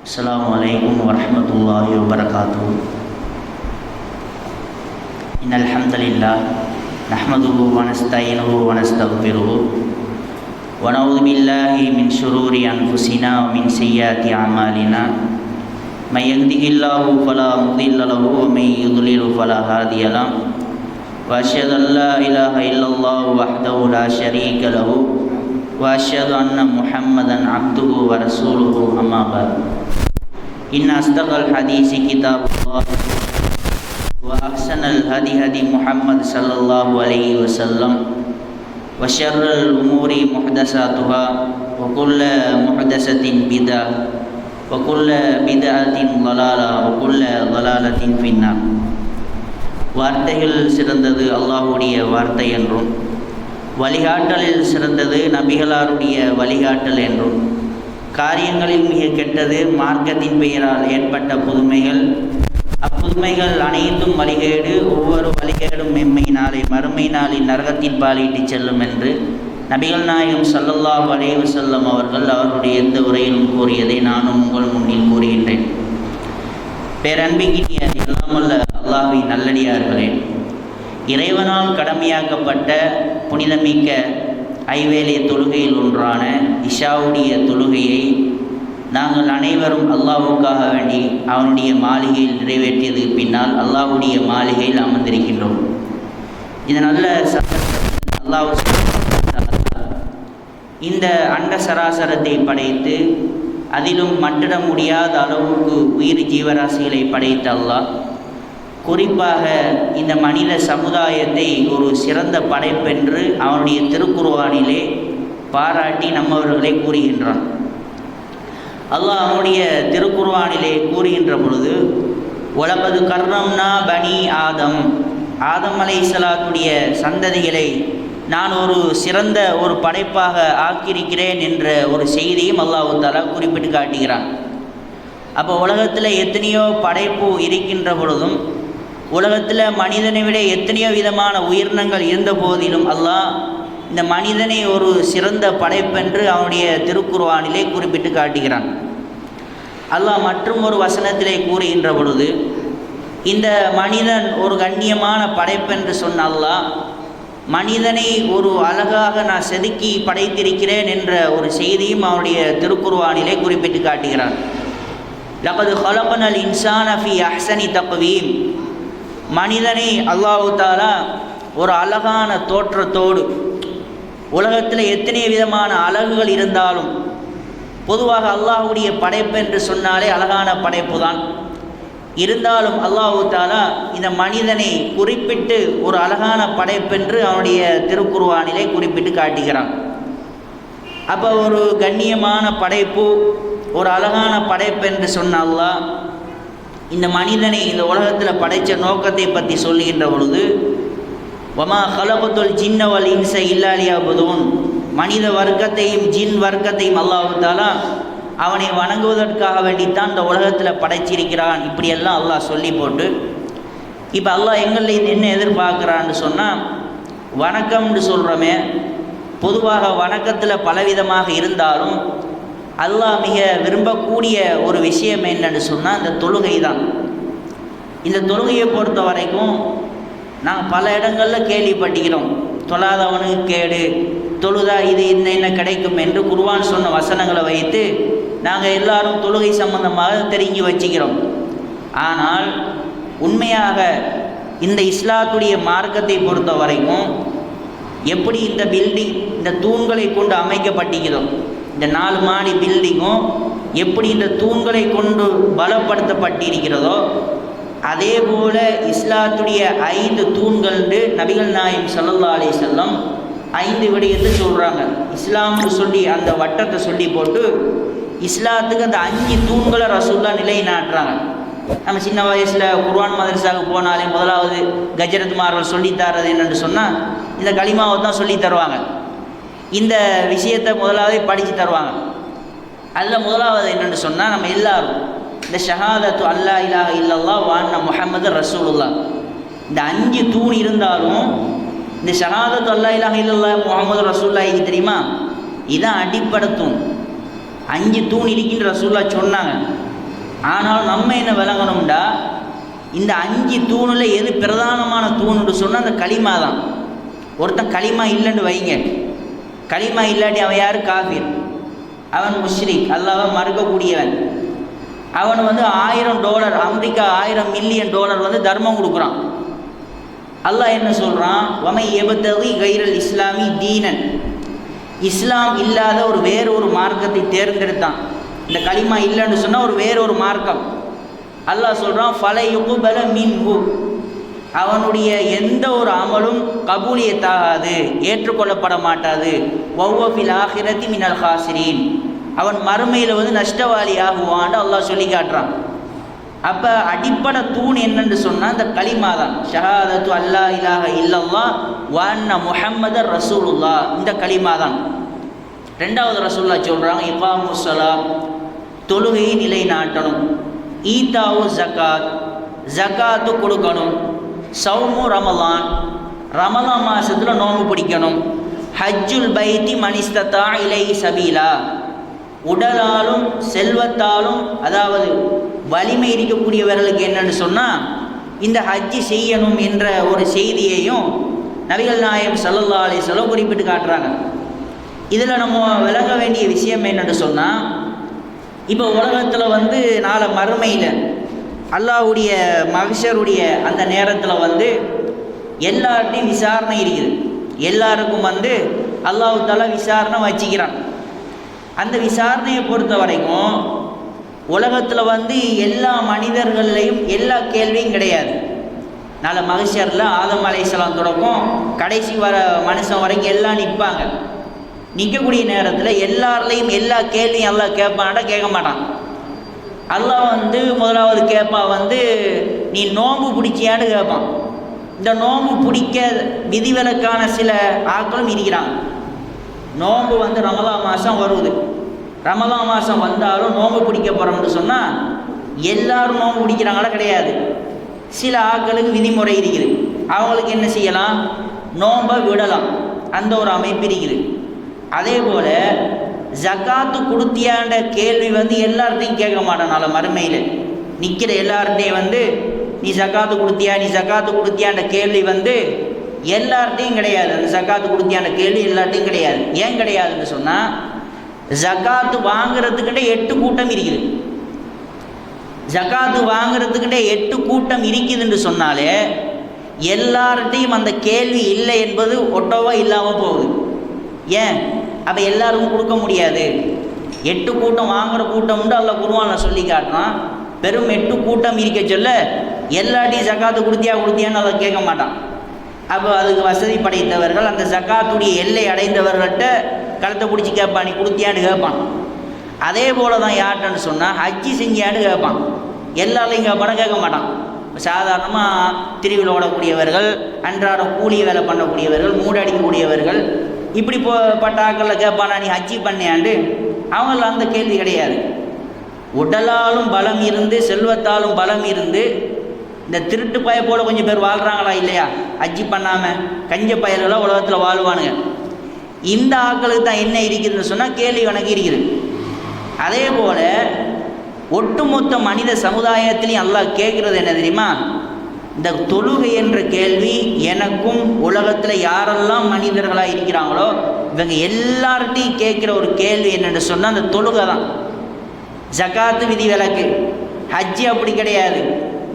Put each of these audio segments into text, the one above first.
Assalamualaikum warahmatullahi wabarakatuh. Innal hamdalillah nahmaduhu wa nasta'inuhu wa nastaghfiruh wa na'udzu billahi min shururi anfusina wa min sayyiati a'malina. May yahdihillahu fala mudilla lahu wa may yudlil fala hadiya lahu. Wa asyhadu an la ilaha illallah wahdahu la syarika lahu wa asyhadu anna Muhammadan abduhu wa rasuluhu amma ba'd. Inna asdaqal hadisi kitabullah wa ahsanal hadi Muhammad sallallahu alaihi wasallam wa syarrul umuri muhdatsatuha wa kullu muhdatsatin bid'ah wa kullu bid'atin dhalalah wa kullu dhalalatin finnar. வார்த்தைகள் சிறந்தது அல்லாஹ்வுடைய வார்த்தை என்றும், வழிகாட்டலில் சிறந்தது நபிகளாருடைய வழிகாட்டல் என்றும், காரியங்களில் மிக கெட்டது மார்க்கத்தின் பெயரால் ஏற்பட்ட புதுமைகள், அப்புதுமைகள் அனைத்தும் வழிகேடு, ஒவ்வொரு வழிகேடும் மென்மை நாளை மறுமை நாளில் நரகத்தின் பாலிட்டு செல்லும் என்று நபிகள் நாயகம் ஸல்லல்லாஹு அலைஹி வஸல்லம் அவர்கள் அவருடைய எந்த உரையிலும் கூறியதை நானும் உங்கள் முன்னில் கூறுகின்றேன். பேரன்பிக்கினிய எல்லாமல்ல அல்லாஹ்வின் நல்லடியார்களே, இறைவனால் கடமையாக்கப்பட்ட புனிதமிக்க ஐவேளைய தொழுகையில் ஒன்றான இஷாவுடைய தொழுகையை நாங்கள் அனைவரும் அல்லாஹ்வுக்காக வேண்டி அவனுடைய மாளிகையில் நிறைவேற்றியதுக்கு பின்னால் அல்லாஹ்வுடைய மாளிகையில் அமர்ந்திருக்கின்றோம். இது நல்ல அல்லாஹ் இந்த அண்ட சராசரத்தை படைத்து அதிலும் மட்டிட முடியாத அளவுக்கு உயிர் ஜீவராசிகளை படைத்த அல்லாஹ் குறிப்பாக இந்த மனித சமுதாயத்தை ஒரு சிறந்த படைப்பென்று அவனுடைய திருக்குர்ஆனிலே பாராட்டி நம்மவர்களை கூறுகின்றான். அல்லாஹ் அவனுடைய திருக்குர்ஆனிலே கூறுகின்ற பொழுது, வலகது கர்ரம்னா பனி ஆதம், ஆதம் அலைஹிஸ்ஸலாத்துடைய சந்ததிகளை நான் ஒரு சிறந்த ஒரு படைப்பாக ஆக்கியிருக்கிறேன் என்ற ஒரு செய்தியும் அல்லாஹ் தஆலா குறிப்பிட்டு காட்டுகிறான். அப்போ உலகத்தில் எத்தனையோ படைப்பு இருக்கின்ற பொழுதும், உலகத்தில் மனிதனை விட எத்தனையோ விதமான உயிரினங்கள் இருந்த போதிலும் அல்லாஹ் இந்த மனிதனை ஒரு சிறந்த படைப்பென்று அவனுடைய திருக்குர்ஆனிலே குறிப்பிட்டு காட்டுகிறான். அல்லாஹ் மற்றும் ஒரு வசனத்திலே கூறுகின்ற பொழுது, இந்த மனிதன் ஒரு கண்ணியமான படைப்பென்று சொன்ன அல்லாஹ் மனிதனை ஒரு அழகாக நான் செதுக்கி படைத்திருக்கிறேன் என்ற ஒரு செய்தியும் அவனுடைய திருக்குர்ஆனிலே குறிப்பிட்டு காட்டுகிறான். லகது ஹலக்னல் இன்சான ஃபி அஹ்ஸனி தக்வீம், மனிதனை அல்லாஹ் தஆலா ஒரு அழகான தோற்றத்தோடு, உலகத்தில் எத்தனை விதமான அழகுகள் இருந்தாலும் பொதுவாக அல்லாஹ்வுடைய படைப்பு என்று சொன்னாலே அழகான படைப்பு தான். இருந்தாலும் அல்லாஹ் தஆலா இந்த மனிதனை குறிப்பிட்டு ஒரு அழகான படைப்பென்று அவனுடைய திருக்குர்ஆனிலே குறிப்பிட்டு காட்டுகிறான். அப்போ ஒரு கண்ணியமான படைப்பு, ஒரு அழகான படைப்பென்று சொன்ன அல்லாஹ் இந்த மனிதனை இந்த உலகத்தில் படைத்த நோக்கத்தை பற்றி சொல்லுகின்ற பொழுது, வமா ஹலகத்துல் ஜின்ன வல் இன்ஸ இல்லா லியஅ்புதூன், மனித வர்க்கத்தையும் ஜின் வர்க்கத்தையும் அல்லாஹ் தஆலா அவனை வணங்குவதற்காக வேண்டித்தான் இந்த உலகத்தில் படைச்சிருக்கிறான். இப்படியெல்லாம் அல்லாஹ் சொல்லி போட்டு, இப்போ அல்லாஹ் எங்களில் என்ன எதிர்பார்க்குறான்னு சொன்னால், வணக்கம்னு சொல்கிறோமே, பொதுவாக வணக்கத்தில் பலவிதமாக இருந்தாலும் அல்லாஹ் மிக விரும்பக்கூடிய ஒரு விஷயம் என்னன்னு சொன்னால் இந்த தொழுகை தான். இந்த தொழுகையை பொறுத்த வரைக்கும் நாங்கள் பல இடங்களில் கேள்விப்பட்டிக்கிறோம், தொழாதவனுக்கு கேடு, தொழுதா இது என்ன கிடைக்கும் என்று குர்ஆன் சொன்ன வசனங்களை வைத்து நாங்கள் எல்லாரும் தொழுகை சம்பந்தமாக தெரிஞ்சு வச்சுக்கிறோம். ஆனால் உண்மையாக இந்த இஸ்லாத்துடைய மார்க்கத்தை பொறுத்த வரைக்கும் எப்படி இந்த பில்டிங் இந்த தூண்களை கொண்டு அமைக்கப்பட்டிருக்கிறோம், இந்த 4 மாடி பில்டிங்கும் எப்படி இந்த தூண்களை கொண்டு பலப்படுத்தப்பட்டிருக்கிறதோ, அதே போல இஸ்லாத்துடைய 5 தூண்கள் நபிகள் நாயகம் ஸல்லல்லாஹு அலைஹி வஸல்லம் 5 விடயத்தை சொல்கிறாங்க. இஸ்லாம்னு சொல்லி அந்த வட்டத்தை சொல்லி போட்டு இஸ்லாத்துக்கு அந்த 5 தூண்களை ரசூலுல்லாஹ் நிலைநாட்டுறாங்க. நம்ம சின்ன வயசில் குர்ஆன் மதரசாவுக்கு போனாலே முதலாவது கஜரத்மார்கள் சொல்லித்தரது என்னென்னு சொன்னால் இந்த கலிமாவை தான் சொல்லி தருவாங்க. இந்த விஷயத்தை முதலாவது படித்து தருவாங்க. அதில் முதலாவது என்னென்னு சொன்னால் நம்ம எல்லாரும் இந்த ஷஹாதத்து அல்லா இலாஹ இல்லல்லாஹ் வ அன்ன முஹம்மது ரசூலுல்லாஹ், இந்த 5 தூண் இருந்தாலும் இந்த ஷஹாதத்து அல்லா இலாஹ இல்லல்லாஹ் முஹம்மது ரசூலுல்லாஹ் இது தெரியுமா, இதான் அடிப்படை தூண். 5 தூண் இருக்கின்ற ரசூலுல்லாஹ் சொன்னாங்க. ஆனால் நம்ம என்ன விளங்கணும்டா, இந்த 5 தூணில் எது பிரதானமான தூணுன்னு சொன்னால் அந்த களிமா தான். ஒருத்தன் களிமா இல்லைன்னு வைங்க, களிமா இல்லாட்டி அவன் யார்? காஃபிர், அவன் முஷ்ரிக், அல்லாஹ்வை மறுக்கக்கூடியவன். அவன் வந்து $1000 அமெரிக்கா $1000 மில்லியன் வந்து தர்மம் கொடுக்குறான். அல்லாஹ் என்ன சொல்கிறான்? வமை எபத்தவி கைரல் இஸ்லாமி தீனன், இஸ்லாம் இல்லாத வேறொரு மார்க்கத்தை தேர்ந்தெடுத்தான். இந்த களிமா இல்லைன்னு சொன்னால் வேறொரு மார்க்கம். அல்லாஹ் சொல்கிறான் ஃபலை யுக்பல மின்ஹு, அவனுடைய எந்த ஒரு அமலும் கபூலியத்தாகாது, ஏற்றுக்கொள்ளப்பட மாட்டாது. வஹுவ ஃபில் ஆஹிரத்தி மினல் ஹாசிரீன், அவன் மறுமையில் நஷ்டவாளி ஆகுவான்னு அல்லாஹ் சொல்லி காட்டுறான். அப்போ அடிப்படை தூண் என்னன்னு சொன்னால் இந்த களிமா தான். ஷஹாதத்து அல்லா இலாஹ இல்லல்லாஹ் வ அன்ன முஹம்மதர் ரசூலுல்லாஹ், இந்த களிமா தான். ரெண்டாவது ரசூலுல்லாஹ் சொல்கிறாங்க இகாமுஸ் ஸலாத், தொழுகையை நிலைநாட்டணும். ஈதாவு ஜகாத், ஜகாத்து கொடுக்கணும். சௌமு ரமலான், ரமலான் மாதத்தில் நோன்பு பிடிக்கணும். ஹஜ்ஜுல் பைத்தி மனிஸ்ததா இலை சபீலா, உடலாலும் செல்வத்தாலும் அதாவது வலிமை இருக்கக்கூடியவர்களுக்கு என்னன்னு சொன்னால் இந்த ஹஜ்ஜி செய்யணும் என்ற ஒரு செய்தியையும் நபிகள் நாயகம் ஸல்லல்லாஹு அலைஹி வஸல்லம் குறிப்பிட்டு காட்டுறாங்க. இதில் நம்ம விளங்க வேண்டிய விஷயம் என்னென்னு சொன்னால், இப்போ உலகத்தில் நாளை மறுமையில் அல்லாஹ்வுடைய மஹ்ஷருடைய அந்த நேரத்தில் எல்லார்ட்டையும் விசாரணை இருக்குது. எல்லாருக்கும் அல்லாஹ் தஆலா விசாரணை வச்சுக்கிறான். அந்த விசாரணையை பொறுத்த வரைக்கும் உலகத்தில் எல்லா மனிதர்கள்லையும் எல்லா கேள்வியும் கிடையாது. நாளை மஹ்ஷரில் ஆதம் அலைஹிஸ்ஸலாம் தொடக்கம் கடைசி வர மனுஷன் வரைக்கும் எல்லாம் நிற்பாங்க. நிற்கக்கூடிய நேரத்தில் எல்லாருலேயும் எல்லா கேள்வியும் அல்லாஹ் கேட்பான்டா? கேட்க மாட்டான். அல்லாஹ் முதலாவது கேட்பான் நீ நோன்பு பிடிச்சியான்னு கேட்பான். இந்த நோன்பு பிடிக்க விதிவிலக்கான சில ஆட்களும் இருக்கிறாங்க. நோன்பு ரமலான் மாதம் வருது, ரமலான் மாதம் வந்தாலும் நோன்பு பிடிக்க போகிறோம்னு சொன்னால் எல்லாரும் நோன்பு பிடிக்கிறாங்களா? கிடையாது. சில ஆட்களுக்கு விதிமுறை இருக்குது. அவங்களுக்கு என்ன செய்யலாம்? நோன்பை விடலாம். அந்த ஒரு அமைப்பு இருக்குது. அதே போல் ஜகாத்து கொடுத்தியாண்ட கேள்வி எல்லார்ட்டையும் கேட்க மாட்டான். நாளை மறுமையில் நிற்கிற எல்லார்ட்டையும் நீ ஜகாத்து கொடுத்தியா, நீ ஜகாத்து கொடுத்தியாண்ட கேள்வி எல்லார்ட்டையும் கிடையாது. அந்த ஜகாத்து கொடுத்தியாண்ட கேள்வி எல்லார்ட்டையும் கிடையாது. ஏன் கிடையாதுன்னு சொன்னால், ஜகாத்து வாங்குறதுக்கிட்ட 8 கூட்டம் இருக்குது. ஜகாத்து வாங்குறதுக்கிட்ட 8 கூட்டம் இருக்குதுன்னு சொன்னாலே எல்லார்ட்டையும் அந்த கேள்வி இல்லை என்பது ஒட்டவா இல்லாமல் போகுது. ஏன்? அப்போ எல்லாருக்கும் கொடுக்க முடியாது. 8 கூட்டம் வாங்குகிற கூட்டம் அல்லாஹ் குர்ஆனில் சொல்லி காட்டுறான். வெறும் 8 கூட்டம் இருக்க சொல்ல எல்லாட்டையும் ஜகாத்து கொடுத்தியான்னு அதை கேட்க மாட்டான். அப்போ அதுக்கு வசதி படைத்தவர்கள் அந்த ஜகாத்துடைய எல்லை அடைந்தவர்கள்ட்ட கழுத்தை பிடிச்சி கேட்பான், நீ கொடுத்தியான்னு கேட்பான். அதே போல் தான் யார்கிட்டன்னு சொன்னால் ஹஜ்ஜி செஞ்சியான்னு கேட்பான். எல்லாரையும் கேட்பான கேட்க மாட்டான். சாதாரணமாக திருவிழா ஓடக்கூடியவர்கள், அன்றாட கூலி வேலை பண்ணக்கூடியவர்கள், மூடடிக்கக்கூடியவர்கள், இப்படி பட்டாக்களில் கேட்பானா நீ ஹஜ்ஜி பண்ணியாண்டு? அவங்கள அந்த கேள்வி கிடையாது. உடலாலும் பலம் இருந்து செல்வத்தாலும் பலம் இருந்து இந்த திருட்டு பய போல் கொஞ்சம் பேர் வாழ்கிறாங்களா இல்லையா? ஹஜ்ஜி பண்ணாமல் கஞ்ச பயல்களாக உலகத்தில் வாழ்வானுங்க. இந்த ஆட்களுக்கு தான் என்ன இருக்குதுன்னு சொன்னால் கேள்வி கணக்கு இருக்குது. அதே போல் ஒட்டுமொத்த மனித சமுதாயத்திலையும் அல்லாஹ் கேட்குறது என்ன தெரியுமா? இந்த தொழுகை என்ற கேள்வி எனக்கும் உலகத்தில் யாரெல்லாம் மனிதர்களாக இருக்கிறாங்களோ இவங்க எல்லார்ட்டையும் கேட்குற ஒரு கேள்வி என்னென்னு சொன்னால் அந்த தொழுகை தான். ஜகாத்து விதி விலக்கு, ஹஜ்ஜி அப்படி கிடையாது,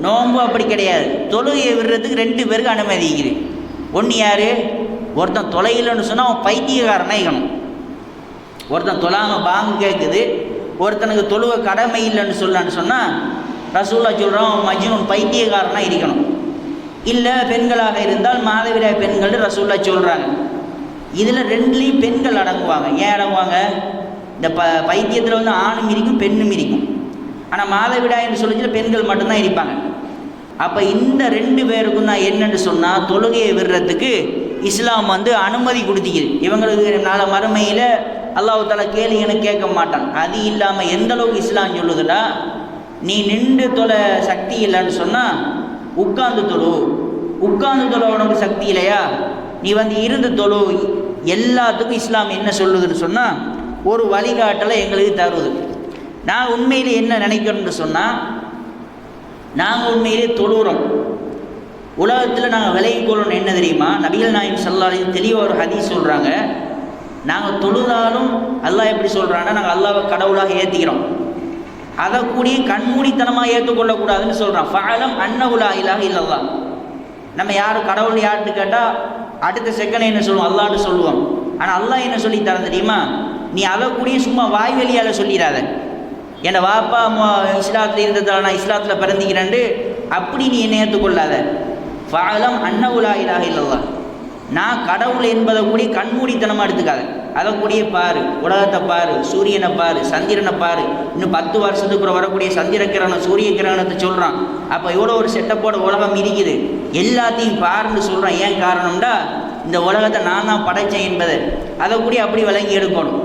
நோன்பு அப்படி கிடையாது. தொழுகையை விடுறதுக்கு 2 பேருக்கு அனுமதி இருக்குது. ஒன்று யார்? ஒருத்தன் தொலையில்னு சொன்னால் அவன் பைத்தியக்காரனாக இருக்கணும். ஒருத்தன் தொழாமல் பாங்கு கேட்குது, ஒருத்தனுக்கு தொழுகை கடமை இல்லைன்னு சொன்னால் ரசூலுல்லாஹ் சொல்கிறான் அவன் மஜ்னூன், பைத்தியக்காரனாக இருக்கணும். இல்லை பெண்களாக இருந்தால் மாதவிடாய் பெண்கள் ரசூலுல்லாஹ் சொல்கிறாங்க. இதில் 2லேயும் பெண்கள் அடங்குவாங்க. ஏன் அடங்குவாங்க? இந்த பைத்தியத்தில் ஆணும் இருக்கும் பெண்ணும் இருக்கும். ஆனால் மாதவிடாய்னு சொல்லிச்சுல பெண்கள் மட்டும்தான் இருப்பாங்க. அப்போ இந்த 2 பேருக்கும் தான் என்னென்னு சொன்னால் தொழுகையை விடுறதுக்கு இஸ்லாம் அனுமதி கொடுத்திக்குது. இவங்களுக்கு நாளை மறுமையில் அல்லாஹ் தஆலா கேள்வின்னு கேட்க மாட்டான். அது இல்லாமல் எந்த அளவுக்கு இஸ்லாம் சொல்லுதுடா, நீ நின்று தொலை சக்தி இல்லைன்னு சொன்னால் உட்கார்ந்து தொழு. உட்கார்ந்து தொலை உனக்கு சக்தி இல்லையா, நீ இருந்து தொழு. எல்லாத்துக்கும் இஸ்லாம் என்ன சொல்லுதுன்னு சொன்னால் ஒரு வழிகாட்டலை எங்களுக்கு தருது. நான் உண்மையிலே என்ன நினைக்கிறோம்னு சொன்னால், நாங்கள் உண்மையிலே தொழுகிறோம். உலகத்தில் நாங்கள் விலகிக்கொள்ளணும் என்ன தெரியுமா? நபிகள் நாயகம் ஸல்லல்லாஹு அலைஹி வஸல்லம் தெளிவாக ஒரு ஹதீஸ் சொல்கிறாங்க, நாங்கள் தொழுதாலும் அல்லாஹ் எப்படி சொல்கிறாங்கன்னா, நாங்கள் அல்லாஹ்வை கடவுளாக ஏற்றிக்கிறோம், அதை கூடிய கண்மூடித்தனமாக ஏற்றுக்கொள்ளக்கூடாதுன்னு சொல்கிறான். ஃபஅலம் அன்னஹு லா இலாஹ இல்லல்லாஹ். நம்ம யார் கடவுள் யாருன்னு கேட்டால் அடுத்த செகண்ட் என்ன சொல்லுவோம்? அல்லாஹ்னு சொல்லுவோம். ஆனால் அல்லாஹ் என்ன சொல்லி தரேன் தெரியுமா? நீ அதை கூடிய சும்மா வாய்வெளியால் சொல்லிடாத, என்னை வாப்பா இஸ்லாத்தில் இருந்ததால் நான் இஸ்லாத்தில் பிறந்திக்கிறேன்ட்டு அப்படி நீ என்னை ஏற்றுக்கொள்ளாத. ஃபஅலம் அன்னஹு லா இலாஹ இல்லல்லாஹ். நான் கடவுள் என்பதை கூடிய கண்மூடித்தனமாக எடுத்துக்காத, அதை கூடிய பாரு, உலகத்தை பாரு, சூரியனை பாரு, சந்திரனை பாரு, இன்னும் 10 வருஷத்துக்கு வரக்கூடிய சந்திர கிரகணம் சூரிய கிரகணத்தை சொல்கிறான். அப்போ எவ்வளோ ஒரு செட்டப்போட உலகம் இருக்குது, எல்லாத்தையும் பாருன்னு சொல்கிறான். ஏன் காரணம்டா, இந்த உலகத்தை நான் தான் படைத்தேன் என்பதை அதை கூடிய அப்படி விளங்கி எடுக்கணும்.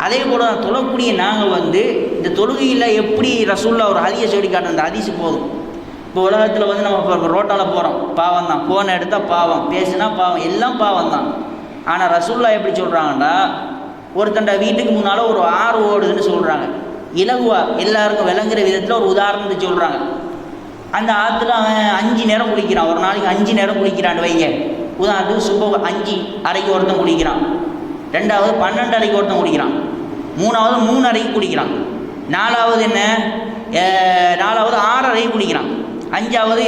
அதே போல் தான் தொழக்கூடிய நாங்கள் இந்த தொழுகையில் எப்படி ரசூலுல்லாஹ் ஒரு ஹதீஸை சொல்லி காட்டுற, அந்த ஹதீஸ் போதும். இப்போ உலகத்தில் நம்ம இப்போ ரோட்டால் போகிறோம், பாவம் தான், ஃபோனை எடுத்தால் பாவம், பேசுனா பாவம், எல்லாம் பாவம் தான். ஆனால் ரசூலுல்லாஹ் எப்படி சொல்கிறாங்கடா, ஒருத்தண்ட வீட்டுக்கு முன்னால் ஒரு ஆறு ஓடுதுன்னு சொல்கிறாங்க. இலகுவா எல்லாருக்கும் விளங்குற விதத்தில் ஒரு உதாரணத்தை சொல்கிறாங்க. அந்த ஆற்றுல அவன் 5 நேரம் குளிக்கிறான், ஒரு நாளைக்கு 5 நேரம் குளிக்கிறான்னு வைங்க. உதாரணத்துக்கு சுப 5 அறைக்கு ஒருத்தன் குளிக்கிறான், 2வது 12 அறைக்கு ஒருத்தன் குளிக்கிறான், 3வது 3 அறைக்கு குளிக்கிறான், 4வது என்ன 4வது 6 அறைக்கு குளிக்கிறான், 5வது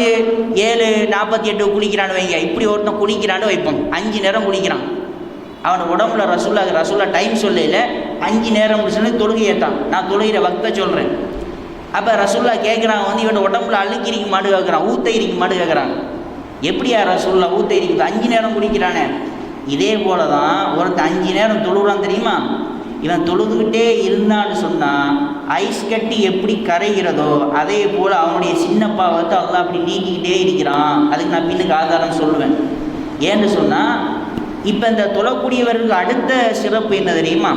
7:48 குளிக்கிறான்னு வைங்க. இப்படி ஒருத்தன் குளிக்கிறான்னு வைப்போம், 5 நேரம் குளிக்கிறான். அவன் உடம்புல ரசூல்லா டைம் சொல்லல, 5 நேரம் சொல்லி தொழுகை ஏற்றான். நான் தொழுகிற வக்த சொல்கிறேன். அப்போ ரசூல்லா கேட்குறாங்க, இவன் உடம்புல அழுக்கி இருக்க மாட்டு கேட்குறான், ஊத்த இருக்க மாட்டு கேட்குறான். எப்படியா ரசூல்லா ஊத்த இருக்குது, 5 நேரம் குளிக்கிறானே. இதே போல தான் ஒருத்தன் 5 நேரம் தொழுகிறான் தெரியுமா? இவன் தொழுதுகிட்டே இருந்தான்னு சொன்னால் ஐஸ் கட்டி எப்படி கரைகிறதோ அதே போல் அவனுடைய சின்ன பாவத்தை அல்லாஹ் அப்படி நீக்கிக்கிட்டே இருக்கிறான். அதுக்கு நான் பின்னுக்கு ஆதாரம் சொல்லுவேன். ஏன்னு சொன்னால், இப்போ இந்த தொழக்கூடியவர்களுக்கு அடுத்த சிறப்பு என்ன தெரியுமா?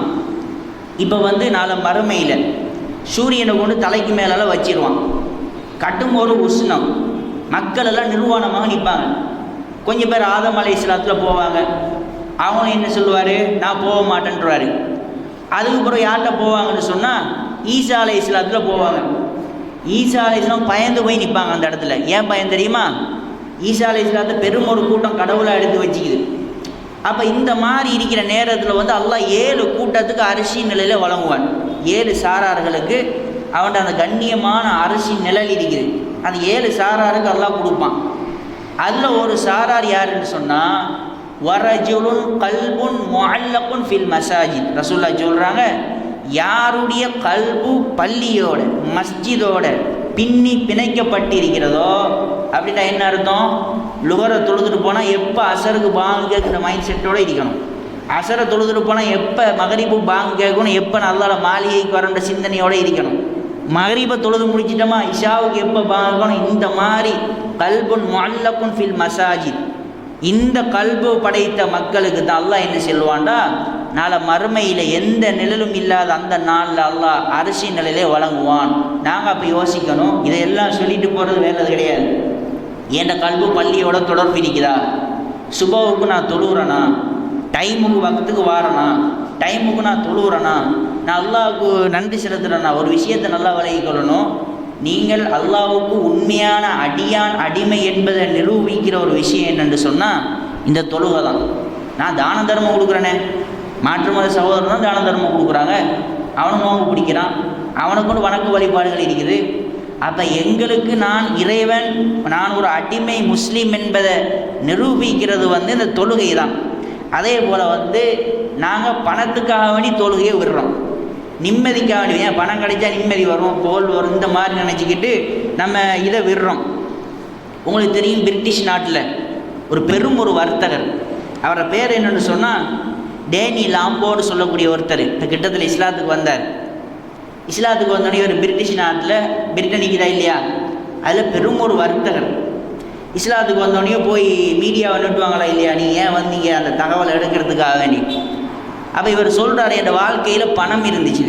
இப்போ நாளை மறுமையில் சூரியனை கொண்டு தலைக்கு மேலால் வச்சிருவான். கட்டும் ஒரு உஷ்ணம், மக்கள் எல்லாம் நிர்வாணமாக நிற்பாங்க. கொஞ்சம் பேர் ஆதம் அலைஹிஸ்ஸலாத்தில் போவாங்க. அவங்க என்ன சொல்லுவார், நான் போக மாட்டேன்றாரு. அதுக்கப்புறம் யார்கிட்ட போவாங்கன்னு சொன்னால் ஈசா அலைஹிஸ்ஸலாத்தில் போவாங்க. ஈசா அலைஹிஸ்ஸலாம் பயந்து போய் நிற்பாங்க அந்த இடத்துல. ஏன் பயம் தெரியுமா? ஈசா அலைஹிஸ்ஸலாத்தை பெரும் ஒரு கூட்டம் கடவுளை எடுத்து வச்சுக்குது. அப்போ இந்த மாதிரி இருக்கிற நேரத்தில் அல்லாஹ் 7 கூட்டத்துக்கு அரிசி நிலையில் வழங்குவான். 7 சாரார்களுக்கு அவன்கிட்ட அந்த கண்ணியமான அரிசி நிழல் இருக்குது. அந்த 7 சாராருக்கு அல்லாஹ் கொடுப்பான். அதில் ஒரு சாரார் யாருன்னு சொன்னால், வரஜுலுன் கல்புன் முஅல்லகுன் ஃபில் மசாஜித். ரசூலுல்லாஹ் சொல்கிறாங்க, யாருடைய கல்பு பள்ளியோட மஸ்ஜிதோட பின்னி பிணைக்கப்பட்டிருக்கிறதோ, அப்படின்னா என்ன அர்த்தம்? லுகரை தொழுதுட்டு போனால் எப்போ அசருக்கு பாங்கு கேட்குற மைண்ட் செட்டோடு இருக்கணும். அசரை தொழுதுட்டு போனால் எப்போ மகரிபு பாங்கு கேட்கணும், எப்போ நல்லா மாளிகைக்கு வரன்ற சிந்தனையோடு இருக்கணும். மகரிபை தொழுது முடிச்சிட்டோமா இஷாவுக்கு எப்போ பாங்கணும். இந்த மாதிரி கல்புன் முஅல்லகுன் ஃபில் மசாஜித், இந்த கல்பு படைத்த மக்களுக்கு தான் அல்லாஹ் என்ன சொல்லுவான்டா, நாளை மறுமையில் எந்த நிழலும் இல்லாத அந்த நாளில் அல்லாஹ் அரிசி நிலையிலே வழங்குவான். நாங்கள் அப்போ யோசிக்கணும். இதையெல்லாம் சொல்லிட்டு போகிறது வேறது கிடையாது. என் கல்பு பள்ளியோட தொடர்பு இருக்குதா? சுபவுக்கு நான் தொழுகிறேனா? டைமுக்கு வக்துக்கு வாரேனா? டைமுக்கு நான் தொழுகிறேனா? நான் அல்லாஹ்வுக்கு நன்றி செலுத்துகிறேன்னா? ஒரு விஷயத்தை நல்லா விளங்கிக்கொள்ளணும். நீங்கள் அல்லாஹ்வுக்கு உண்மையான அடிமை என்பதை நிரூபிக்கிற ஒரு விஷயம் என்னென்று சொன்னால் இந்த தொழுகை தான். நான் தான தர்மம் கொடுக்குறேனே, மாற்று மத சகோதரன் தான் தான தர்மம் கொடுக்குறாங்க, அவனும் நோன்பு பிடிக்கிறான், அவனுக்கு வணக்க வழிபாடுகள் இருக்குது. அப்போ எங்களுக்கு நான் இறைவன், நான் ஒரு அடிமை முஸ்லீம் என்பதை நிரூபிக்கிறது இந்த தொழுகை தான். அதே போல் நாங்கள் பணத்துக்காக வேண்டி தொழுகையை விடுறோம், நிம்மதிக்காக வேண்டி. ஏன் பணம் கிடைச்சா நிம்மதி வரும், போல் வரும், இந்த மாதிரி நினச்சிக்கிட்டு நம்ம இதை விடுறோம். உங்களுக்கு தெரியும், பிரிட்டிஷ் நாட்டில் ஒரு பெரும் ஒரு வர்த்தகர், அவரோட பேர் என்னென்னு சொன்னால் டேனி லாம்போன்னு சொல்லக்கூடிய ஒருத்தர். இப்போ கிட்டத்தில் இஸ்லாத்துக்கு வந்தார். இஸ்லாத்துக்கு வந்தோடனே ஒரு பிரிட்டிஷ் நாட்டில், பிரிட்டனிக்கு தான் இல்லையா, அதில் பெரும் ஒரு வர்த்தகர். இஸ்லாத்துக்கு வந்தோடனே போய் மீடியாவை நிட்டுவாங்களா இல்லையா, நீ ஏன் வந்தீங்க அந்த தகவலை எடுக்கிறதுக்காக வேண்டி. அப்போ இவர் சொல்கிறார், என் வாழ்க்கையில் பணம் இருந்துச்சு,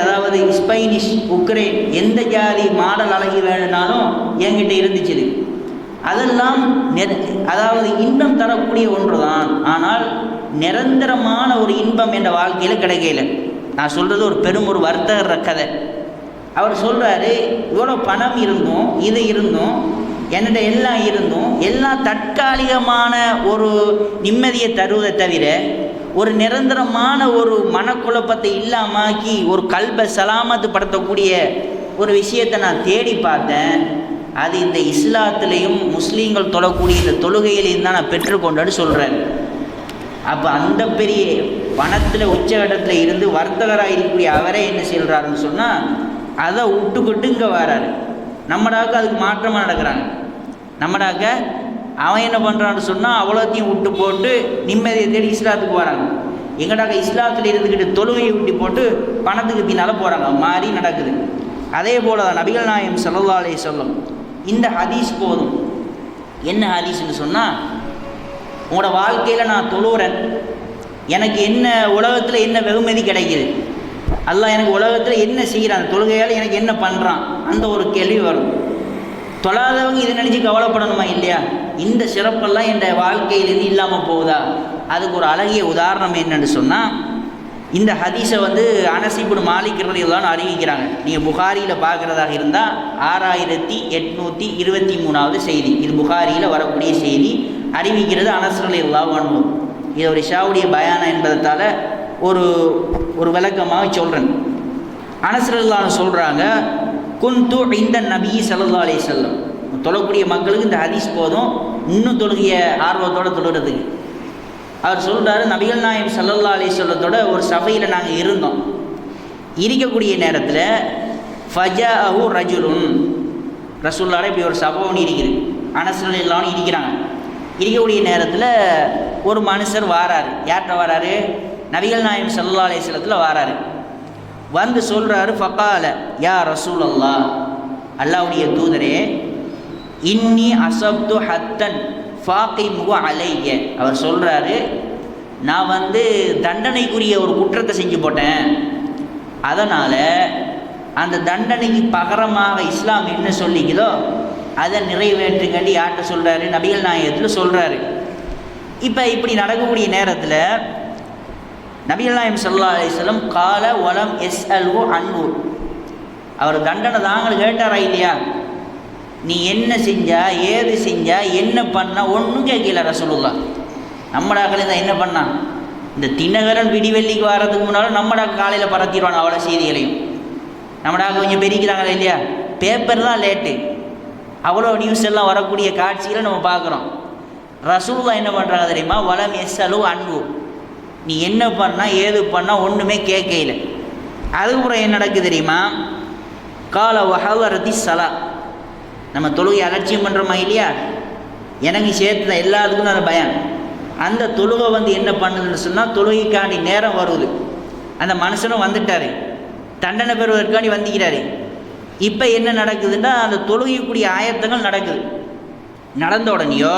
அதாவது ஸ்பெயினிஷ், உக்ரைன், எந்த ஜாதி மாடல் அழகி வேணுனாலும் என்கிட்ட இருந்துச்சு. அதெல்லாம் அதாவது இன்பம் தரக்கூடிய ஒன்று தான், ஆனால் நிரந்தரமான ஒரு இன்பம் என்ற வாழ்க்கையில் கிடைக்கல. நான் சொல்கிறது ஒரு பெரும் ஒரு வர்த்தகர் கதை. அவர் சொல்கிறாரு, இவ்வளோ பணம் இருந்தும் இது இருந்தும் என்னிட எல்லாம் இருந்தும் எல்லாம் தற்காலிகமான ஒரு நிம்மதியை தருவதை தவிர ஒரு நிரந்தரமான ஒரு மனக்குழப்பத்தை இல்லாமாக்கி ஒரு கல்பை சலாமத்து படுத்தக்கூடிய ஒரு விஷயத்தை நான் தேடி பார்த்தேன். அது இந்த இஸ்லாத்துலேயும் முஸ்லீம்கள் தொழக்கூடிய இந்த தொழுகையிலையும் தான் நான் பெற்றுக்கொண்டேன்னு சொல்கிறேன். அப்போ அந்த பெரிய பணத்தில் உச்சகட்டத்தில் இருந்து வர்த்தகராக இருக்கக்கூடிய அவரே என்ன சொல்கிறாருன்னு சொன்னால், அதை விட்டுக்கிட்டு இங்கே வராரு. நம்மடாக்க அதுக்கு மாற்றமாக நடக்கிறாங்க. நம்மடாக்க அவன் என்ன பண்ணுறான்னு சொன்னால் அவ்வளோத்தையும் விட்டு போட்டு நிம்மதியை தேடி இஸ்லாத்துக்கு வராங்க. எங்கடாக்க இஸ்லாத்தில் இருந்துக்கிட்டு தொழுகையை விட்டு போட்டு பணத்துக்கு பின்னால் போகிறாங்க. மாறி நடக்குது. அதே போல் தான் நபிகள் நாயகம் ஸல்லல்லாஹு அலைஹி வஸல்லம் இந்த ஹதீஸ் போதும். என்ன ஹதீஸ்ன்னு சொன்னால், உங்களோட வாழ்க்கையில் நான் தொழுகிறேன், எனக்கு என்ன உலகத்தில் என்ன வெகுமதி கிடைக்கிது, அல்லாஹ் எனக்கு உலகத்தில் என்ன செய்கிறான், தொழுகையால் எனக்கு என்ன பண்ணுறான், அந்த ஒரு கேள்வி வரும். தொழாதவங்க இதை நினச்சி கவலைப்படணுமா இல்லையா? இந்த சிறப்பெல்லாம் என் வாழ்க்கையிலேருந்து இல்லாமல் போகுதா? அதுக்கு ஒரு அழகிய உதாரணம் என்னன்னு சொன்னால், இந்த ஹதீஸை அனஸ் இப்னு மாலிக் ரலியல்லாஹு அன்ஹு அறிவிக்கிறாங்க. நீங்கள் புகாரியில் பார்க்குறதாக இருந்தால் 6823வது செய்தி. இது புகாரியில் வரக்கூடிய செய்தி. அறிவிக்கிறது அனஸ் ரலியல்லாஹு அன்ஹு. இது ஒரு இஷாவுடைய பயானா என்பதால் ஒரு விளக்கமாக சொல்கிறேன். அனஸ் ரலியல்லாஹு அன்ஹு சொல்கிறாங்க, குந்து இந்த நபி ஸல்லல்லாஹு அலைஹி வஸல்லம். தொழக்கூடிய மக்களுக்கு இந்த ஹதீஸ் போதும், இன்னும் தொழுகிய ஆர்வத்தோடு தொழுகிறதுக்கு. அவர் சொல்கிறாரு, நபிகள் நாயகம் ஸல்லல்லாஹு அலைஹி வஸல்லத்தோட ஒரு சபையில் நாங்கள் இருந்தோம். இருக்கக்கூடிய நேரத்தில் ஃபஜாஅஹு ரஜுலுன், ரசூலுல்லாஹ் இப்படி ஒரு சபை ஒன்று இருக்குது, அனஸ் ரலியல்லாஹு அன்ஹு இருக்கிறாங்க. இருக்கக்கூடிய நேரத்தில் ஒரு மனுஷர் வாராரு. யார்கிட்ட வராரு? நபிகள் நாயகம் ஸல்லல்லாஹு அலைஹி வஸல்லத்தில் வாராரு. வந்து சொல்கிறாரு, ஃபகால யா ரசூலல்லாஹ், அல்லாஹ்வுடைய தூதரே, இன்னி அஸப்து ஹத்தன் ஃபாகிமுஹு அலைய. அவர் சொல்கிறாரு, நான் தண்டனைக்குரிய ஒரு குற்றத்தை செஞ்சு போட்டேன், அதனால் அந்த தண்டனைக்கு பகரமாக இஸ்லாம் என்ன சொல்லிக்குதோ அதை நிறைவேற்றுங்கன்னு யார்கிட்ட சொல்கிறாரு? நபிகள் நாயகத்தில் சொல்கிறாரு. இப்போ இப்படி நடக்கக்கூடிய நேரத்தில் நபிகள் நாயகம் ஸல்லல்லாஹு அலைஹி வஸல்லம் கால வலம் யஸ்அல்ஹு அன்ஹு, அவர் தண்டனை தாங்கள் கேட்டாரா இல்லையா? நீ என்ன செஞ்சா, ஏது செஞ்சா, என்ன பண்ணா, ஒன்றும் கேட்கல ரசூலுல்லாஹ். நம்மடாக்கள் தான் என்ன பண்ணான், இந்த தினகரன் விடிவெள்ளிக்கு வர்றதுக்கு முன்னாலும் நம்மடாக்க காலையில் பரத்திடுவாங்க அவ்வளோ செய்திகளையும். நம்மடாக்க கொஞ்சம் பெருக்கிறாங்களா இல்லையா? பேப்பர் தான் லேட்டு, அவ்வளோ நியூஸ் எல்லாம் வரக்கூடிய காட்சிகளை நம்ம பார்க்குறோம். ரசூலுல்லாஹ் என்ன பண்ணுறாங்க தெரியுமா? வலம் யஸ்அல்ஹு அன்ஹு, நீ என்ன பண்ணால் ஏது பண்ணால் ஒன்றுமே கேட்கல. அதுக்கப்புறம் என்ன நடக்குது தெரியுமா? கால வஹவரதி ஸலா, நம்ம தொழுகை அலட்சியம் பண்ணுறோமா இல்லையா? எனக்கு சேர்த்து தான் எல்லாத்துக்கும் அந்த பயம். அந்த தொழுகை என்ன பண்ணுதுன்னு சொன்னால், தொழுகைக்காண்டி நேரம் வருது, அந்த மனுஷனும் வந்துட்டார், தண்டனை பெறுவதற்காண்டி வந்துக்கிறாரு. இப்போ என்ன நடக்குதுன்னா, அந்த தொழுகைக்குரிய ஆயத்தங்கள் நடக்குது. நடந்த உடனேயோ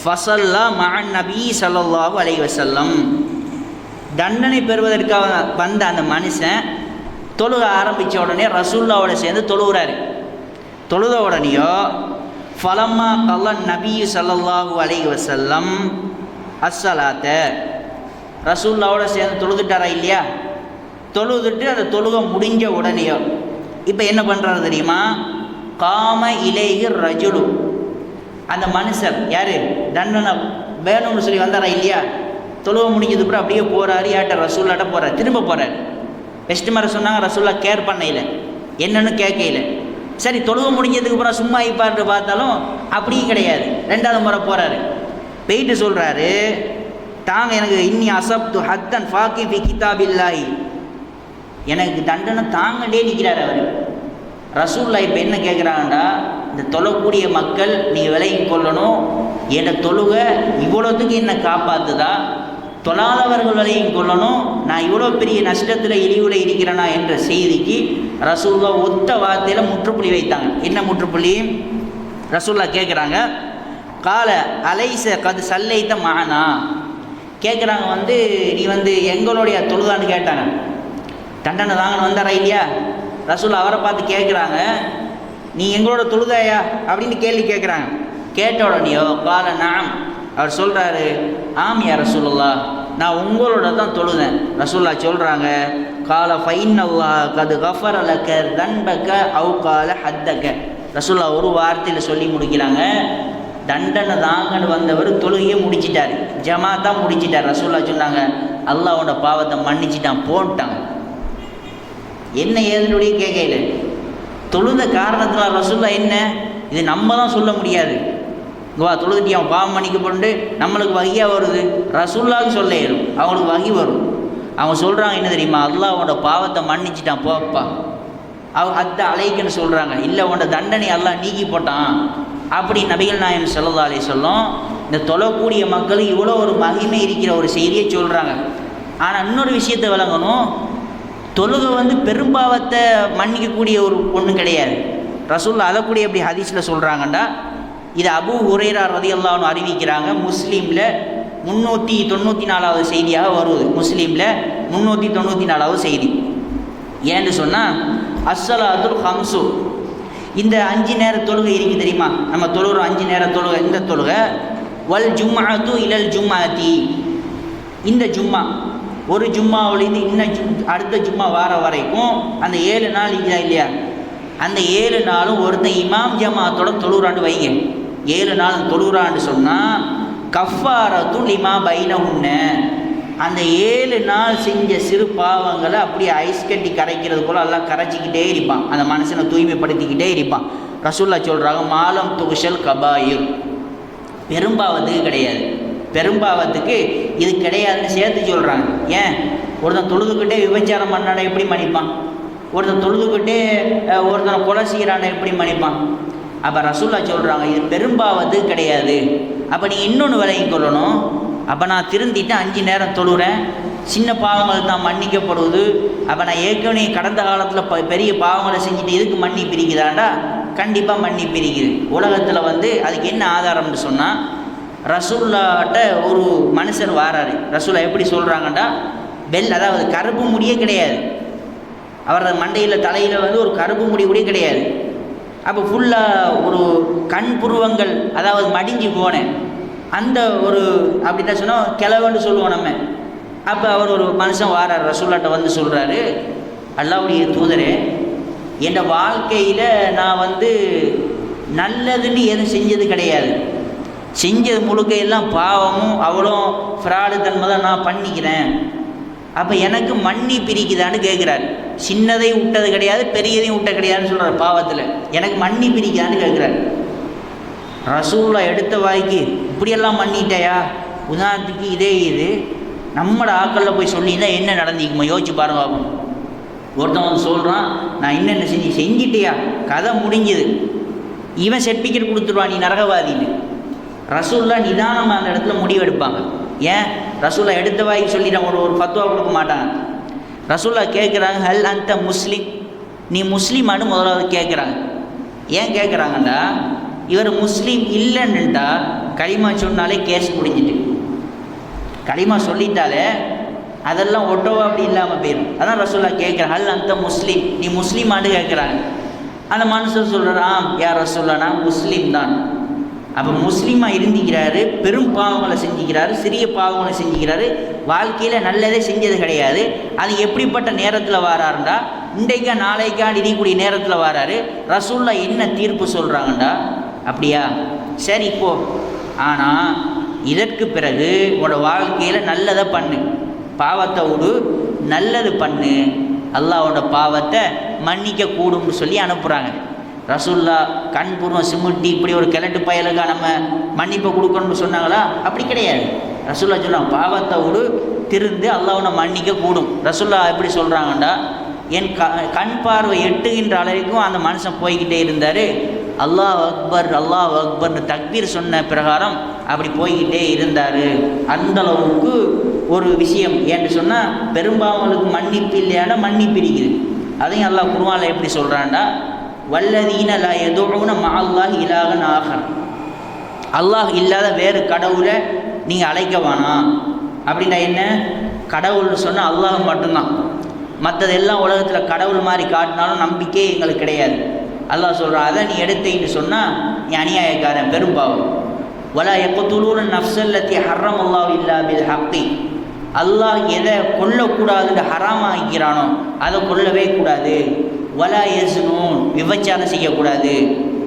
ஃபஸல்லா மஅன் நபி ஸல்லல்லாஹு அலைஹி வஸல்லம், தண்டனை பெறுவதற்காக வந்த அந்த மனுஷன் தொழுக ஆரம்பித்த உடனே ரசூலுல்லாவோட சேர்ந்து தொழுகிறாரு. தொழுத உடனேயோ ஃபலம்மா கல்லன் நபி ஸல்லல்லாஹு அலைஹி வஸல்லம் அஸ்ஸலாத்த, ரசூலுல்லாவோட சேர்ந்து தொழுதுட்டாரா இல்லையா? தொழுதுட்டு அந்த தொழுகை முடிஞ்ச உடனேயோ இப்போ என்ன பண்ணுறாரு தெரியுமா? காம இலைஹி ரஜுலு, அந்த மனுஷர் யார், தண்டனை வேணும்னு சொல்லி வந்தாரா இல்லையா? தொழுகை முடிஞ்சதுக்கப்புறம் அப்படியே போகிறாரு. யார்கிட்ட? ரசூலுல்லாட்ட போகிறார். திரும்ப போகிறார். பெஸ்ட் மாதிரி சொன்னாங்க, ரசூலுல்லாஹ் கேர் பண்ணல, என்னன்னு கேட்கல. சரி, தொழுகை முடிஞ்சதுக்கப்புறம் சும்மா ஐப்பார்ட்டு பார்த்தாலும் அப்படியும் கிடையாது. ரெண்டாவது முறை போகிறாரு. போயிட்டு சொல்கிறாரு, தாங்க எனக்கு இன்னி அஸப்து ஹத்தன் ஃபாகி ஃபி கிதாபில்லாஹி, எனக்கு தண்டனை தாங்கண்டே நிற்கிறார் அவர். ரசூலுல்லாஹ் இப்போ என்ன கேட்குறாங்கடா, இந்த தொழக்கூடிய மக்கள் நீங்கள் விலகி கொள்ளணும், என்னை தொழுகை இவ்வளோத்துக்கு என்னை காப்பாற்றுதா, தொழாதவர்கள் விலையும் கொள்ளணும், நான் இவ்வளோ பெரிய நஷ்டத்தில் இழிவுல இருக்கிறேனா என்ற செய்திக்கு ரசூலுல்லாஹ் ஒத்த வார்த்தையில் முற்றுப்புள்ளி வைத்தாங்க. என்ன முற்றுப்புள்ளி? ரசூலுல்லாஹ் கேட்குறாங்க, கால அலைச கது சல்லைத்த மானா, கேட்குறாங்க நீ எங்களுடைய தொழுதான்னு கேட்டாங்க. தண்டனை தாங்கன்னு வந்தாரா இல்லையா? ரசூலுல்லாஹ் அவரை பார்த்து கேட்குறாங்க, நீ எங்களோட தொழுதாயா அப்படின்னு கேள்வி கேட்குறாங்க. கேட்ட உடனேயோ கால நாம், அவர் சொல்கிறாரு, ஆம் யா ரசூலுல்லாஹ், நான் உங்களோட தான் தொழுதேன். ரசூலுல்லாஹ் சொல்கிறாங்க, கால ஃபைன்னல்லாஹ கது கஃபர லக தன்பக அவு கால ஹத்தக. ரசூலுல்லாஹ் ஒரு வார்த்தையில் சொல்லி முடிக்கிறாங்க, தண்டனை தாங்கன்னு வந்தவர் தொழுகையை முடிச்சிட்டார், ஜமாத்தான் முடிச்சிட்டார். ரசூலுல்லாஹ் சொன்னாங்க, அல்லாஹ்வோட பாவத்தை மன்னிச்சிட்டான் போட்டாங்க. என்ன ஏதனுடைய கேட்கல தொழுத காரணத்தினால ரசூலுல்லாஹ் என்ன இது நம்ம தான் சொல்ல முடியாது. தொழுதுட்டி அவன் பாவம் மன்னிக்கப்பட்டு நம்மளுக்கு வகையாக வருது, ரசூலுல்லாஹ்வுக்கு சொல்ல ஏறும், அவங்களுக்கு வகை வரும். அவங்க சொல்கிறாங்க என்ன தெரியுமா, அல்லாஹ்வோட பாவத்தை மன்னிச்சிட்டான் போப்பா. அத்த அலைக்குன்னு சொல்கிறாங்க, இல்லை உன்னோட தண்டனை அல்லாஹ் நீக்கி போட்டான் அப்படி நபிகள் நாயகம் ஸல்லல்லாஹு அலைஹி வஸல்லம் இந்த தொழக்கூடிய மக்கள் இவ்வளோ ஒரு மகிமை இருக்கிற ஒரு செய்தியை சொல்கிறாங்க. ஆனால் இன்னொரு விஷயத்தை விளங்கணும், தொழுகை பெரும்பாவத்தை மன்னிக்கக்கூடிய ஒரு ஒன்று கிடையாது. ரசூலுல்லாஹ் அதை கூட எப்படி ஹதீஸில் சொல்கிறாங்கண்டா, இது அபூ ஹுரைரா ரலியல்லாஹு அன்ஹு அறிவிக்கிறாங்க. முஸ்லீமில் 394வது செய்தியாக வருவது, முஸ்லீமில் 394வது செய்தி. ஏன்னு சொன்னால், அஸ்ஸலாத்துல் ஹம்சு, இந்த 5 நேர தொழுகை இருக்குது தெரியுமா, நம்ம தொழுகிற 5 நேர தொழுகை, இந்த தொழுகை வல் ஜும்அத்து இலல் ஜும்அத்தி, இந்த ஜும்மா ஒரு ஜும்மாவிலேருந்து இன்னும் அடுத்த ஜும்மா வார வரைக்கும் அந்த 7 நாள் இல்லையா, அந்த 7 நாளும் ஒருத்தன் இமாம் ஜமாத்தோட தொழுகிறான்னு வைங்க, 7 நாள் தொழுகிறான்னு சொன்னால் கஃபாரத்து லிமா பைனஹுன்ன, அந்த 7 நாள் செஞ்ச சிறு பாவங்களை அப்படியே ஐஸ் கட்டி கரைக்கிறது போல் எல்லாம் கரைச்சிக்கிட்டே இருப்பான், அந்த மனசனை தூய்மைப்படுத்திக்கிட்டே இருப்பான். ரசூலுல்லாஹ் சொல்கிறாங்க, மாலம் துகுஷல் கபாயிர், பெரும்பாவத்துக்கு கிடையாது, பெரும்பாவத்துக்கு இது கிடையாதுன்னு சேர்த்து சொல்கிறாங்க. ஏன், ஒருத்தன் தொழுதுகிட்டே விபச்சாரம் பண்ணாட எப்படி மன்னிப்பான், ஒருத்தன் தொழுதுகிட்டே ஒருத்தனை கொலை செய்கிறான எப்படி மன்னிப்பான்? அப்போ ரசூலுல்லாஹ் சொல்கிறாங்க, இது பெரும்பாவத்துக்கு கிடையாது. அப்போ நீ இன்னொன்று விலகி கொள்ளணும், அப்போ நான் திருந்திட்டு 5 நேரம் தொழுகிறேன், சின்ன பாவங்கள் தான் மன்னிக்கப்படுவது, அப்போ நான் ஏற்கனவே கடந்த காலத்தில் பெரிய பாவங்களை செஞ்சுட்டு இதுக்கு மன்னிப்பு இருக்குதாண்டா, கண்டிப்பாக மன்னிப்பு இருக்குது. உலகத்தில் அதுக்கு என்ன ஆதாரம்னு சொன்னால், ரசூலுல்லாஹ்ட்ட ஒரு மனுஷர் வாராரு, ரசூலுல்லாஹ் எப்படி சொல்கிறாங்கண்டா, அதாவது கருப்பு முடியே கிடையாது, அவரது மண்டையில் தலையில் ஒரு கருப்பு முடி கூட கிடையாது. அப்போ ஃபுல்லாக ஒரு கண் புருவங்கள் அதாவது மடிஞ்சு போனேன், அந்த ஒரு அப்படின்னா சொன்னால் கிழவன்னு சொல்லுவோம் நம்ம. அப்போ அவர் ஒரு மனுஷன் வாரார், ரசூலுல்லாஹ்ட்ட சொல்கிறாரு, அல்லாஹ்வுடைய தூதரே, என் வாழ்க்கையில் நான் நல்லதுன்னு எதுவும் செஞ்சது கிடையாது, செஞ்சது முழுக்க எல்லாம் பாவமும் அவ்வளோ ஃப்ராடு தன்மை தான் நான் பண்ணிக்கிறேன், அப்போ எனக்கு மன்னிப்பு இருக்குதான்னு கேட்குறாரு. சின்னதை விட்டது கிடையாது, பெரியதையும் விட்ட கிடையாதுன்னு சொல்கிறார், பாவத்தில் எனக்கு மன்னிப்பு இருக்குதான்னு கேட்குறாரு. ரசூலுல்லாஹ் எடுத்த வாய்க்கு இப்படியெல்லாம் மன்னிட்டையா, உதாரணத்துக்கு இதே இது நம்மளோட ஆக்களில் போய் சொல்லியிருந்தால் என்ன நடந்திக்குமோ யோசிச்சு பாருங்க. ஆகும் ஒருத்தவன் சொல்கிறான், நான் என்னென்ன செஞ்சிட்டியா, கதை முடிஞ்சுது, இவன் சர்டிஃபிகேட் கொடுத்துருவான் நீ நரகவாதின்னு. ரசூலுல்லாஹ் நிதானமாக அந்த இடத்துல முடிவெடுப்பாங்க. ஏன், ரசூலுல்லாஹ் எடுத்த வாய்க்கு சொல்லிட்டான், ஒரு ஃபத்வா கொடுக்க மாட்டாங்க. ரசூலுல்லாஹ் கேட்குறாங்க, ஹல் அந்த முஸ்லீம், நீ முஸ்லீமானு முதலாவது கேட்குறாங்க. ஏன் கேட்குறாங்கண்டா, இவர் முஸ்லீம் இல்லைன்னுட்டா களிமா சொன்னாலே கேஸ் முடிஞ்சிட்டு, களிமா சொல்லிட்டாலே அதெல்லாம் ஒட்டோவா அப்படி இல்லாமல் போயிடும். அதான் ரசூலுல்லாஹ் கேட்குறாங்க, ஹல் அந்த முஸ்லீம், நீ முஸ்லீமானு கேட்குறாங்க. அந்த மனுஷன் சொல்கிறான், யார் ரசூலுல்லாஹ், நான் முஸ்லீம் தான். அப்போ முஸ்லீமாக இருந்திக்கிறாரு, பெரும் பாவங்களை செஞ்சுக்கிறாரு, சிறிய பாவங்களை செஞ்சுக்கிறாரு, வாழ்க்கையில் நல்லதே செஞ்சது கிடையாது. அது எப்படிப்பட்ட நேரத்தில் வாராருண்டா, இன்றைக்கா நாளைக்கா இருக்கக்கூடிய நேரத்தில் வாராரு. ரசூலுல்லாஹ் என்ன தீர்ப்பு சொல்கிறாங்கண்டா, அப்படியா சரி இப்போ, ஆனால் இதற்கு பிறகு உன்னோட வாழ்க்கையில் நல்லதை பண்ணு, பாவத்தை விடு, நல்லது பண்ணு, அல்லாஹ்வோட பாவத்தை மன்னிக்க கூடும்னு சொல்லி அனுப்புகிறாங்க. ரசூலுல்லாஹ் கண்பூர்வம் சிமிட்டி இப்படி ஒரு கிழட்டு பயலுக்கா நம்ம மன்னிப்பை கொடுக்கணும்னு சொன்னாங்களா? அப்படி கிடையாது. ரசூலுல்லாஹ் சொன்னாங்க, பாவத்தை விடு, திருந்து அல்லாஹ்வை மன்னிக்க கூடும். ரசூலுல்லாஹ் எப்படி சொல்கிறாங்கண்டா, என் கண் பார்வை எட்டுகின்ற அளவுக்கும் அந்த மனுஷன் போய்கிட்டே இருந்தார். அல்லாஹ் அக்பர் அல்லாஹ் அக்பர்னு தக்பீர் சொன்ன பிரகாரம் அப்படி போய்கிட்டே இருந்தார். அந்தளவுக்கு ஒரு விஷயம் என்று சொன்னால், பெரும்பாவங்களுக்கு மன்னிப்பு இல்லையானா மன்னிப்பு இருக்குது. அதையும் அல்லாஹ் குர்ஆன்ல எப்படி சொல்கிறான்டா, வல்லதீன லா யதுஊன மஅல்லாஹி இலாஹன் ஆகர், அல்லாஹ் இல்லாத வேறு கடவுளை நீங்கள் அழைக்க வேணாம். அப்படின்னா என்ன, கடவுள்னு சொன்னால் அல்லாஹ் மட்டும்தான், மற்றதெல்லாம் உலகத்தில் கடவுள் மாதிரி காட்டினாலும் நம்பிக்கை எங்களுக்கு கிடையாது. அல்லாஹ் சொல்கிறான், அதை நீ எடுத்தீன்னு சொன்னால் நீ அநியாயக்காரன், பெரும்பாவம். வலா யக்துலூன நஃப்ஸல்லதி ஹர்ரமல்லாஹு இல்லா பில் ஹக்கி, அல்லாஹ் எதை கொல்லக்கூடாதுன்னு ஹராமாக்கிறானோ அதை கொல்லவே கூடாது. வலா யஸ்னூன், விபச்சாரம் செய்யக்கூடாது.